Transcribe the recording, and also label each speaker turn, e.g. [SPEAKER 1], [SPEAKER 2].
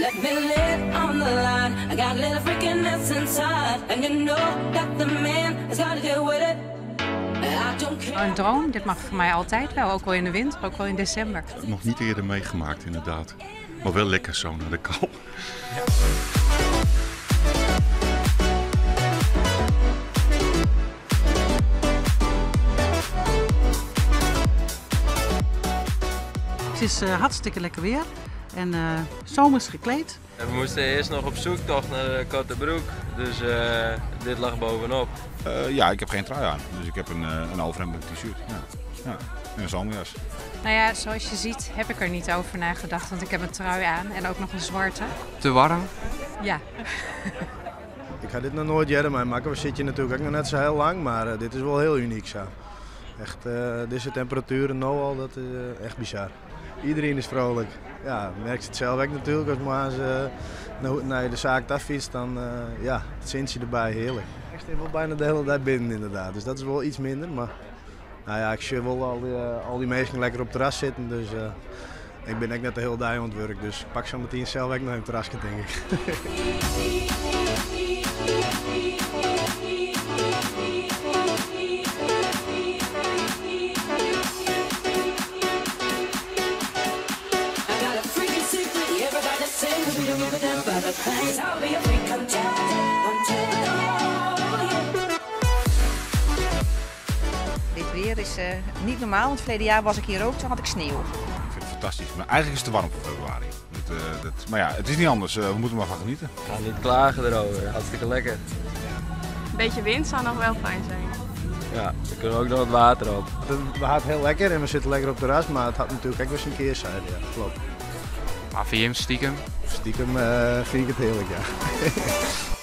[SPEAKER 1] Let me lay it on the line. I got a little freaking mess inside. And you know that the man has got to deal with it. I don't care.
[SPEAKER 2] Een droom, dit mag voor mij altijd wel, ook wel in de winter, ook wel in december.
[SPEAKER 3] Nog niet eerder meegemaakt inderdaad. Maar wel lekker zo naar de kou. Ja.
[SPEAKER 4] Het is hartstikke lekker weer en zomers gekleed.
[SPEAKER 5] We moesten eerst nog op zoektocht naar de korte broek, dus dit lag bovenop.
[SPEAKER 6] Ja, ik heb geen trui aan, dus ik heb een overhemd t-shirt. Ja. Ja. En een zomerjas.
[SPEAKER 2] Nou ja, zoals je ziet heb ik er niet over nagedacht, want ik heb een trui aan en ook nog een zwarte.
[SPEAKER 7] Te warm?
[SPEAKER 2] Ja.
[SPEAKER 8] Ik ga dit nog nooit jaren meemaken, we zitten natuurlijk ook nog net zo heel lang, maar dit is wel heel uniek zo. Echt, deze temperaturen nu al, dat is echt bizar. Iedereen is vrolijk. Ja, merk je het zelf ook natuurlijk. Als maar naar de zaak affietst, dan ja, het zintje erbij, heerlijk. Ik sta wel bijna de hele dag binnen inderdaad, dus dat is wel iets minder. Maar nou ja, ik zie wel al die mensen lekker op het terras zitten, dus ik ben ook net de hele dag aan het werk. Dus ik pak zo meteen zelf ook naar een terrasje, denk ik.
[SPEAKER 9] Dit weer is niet normaal, want verleden jaar was ik hier ook, toen had ik sneeuw.
[SPEAKER 6] Ik vind het fantastisch, maar eigenlijk is het te warm voor februari. Maar ja, het is niet anders, we moeten er maar van genieten.
[SPEAKER 5] Ik ga niet klagen erover, hartstikke lekker.
[SPEAKER 10] Een beetje wind zou nog wel fijn zijn.
[SPEAKER 5] Ja, er kunnen ook nog wat water op.
[SPEAKER 8] Het gaat heel lekker en we zitten lekker op het terras, maar het had natuurlijk ook wel eens een keerzijde, ja, klopt.
[SPEAKER 7] Maar vind je hem stiekem?
[SPEAKER 8] Stiekem vind ik het heerlijk, ja.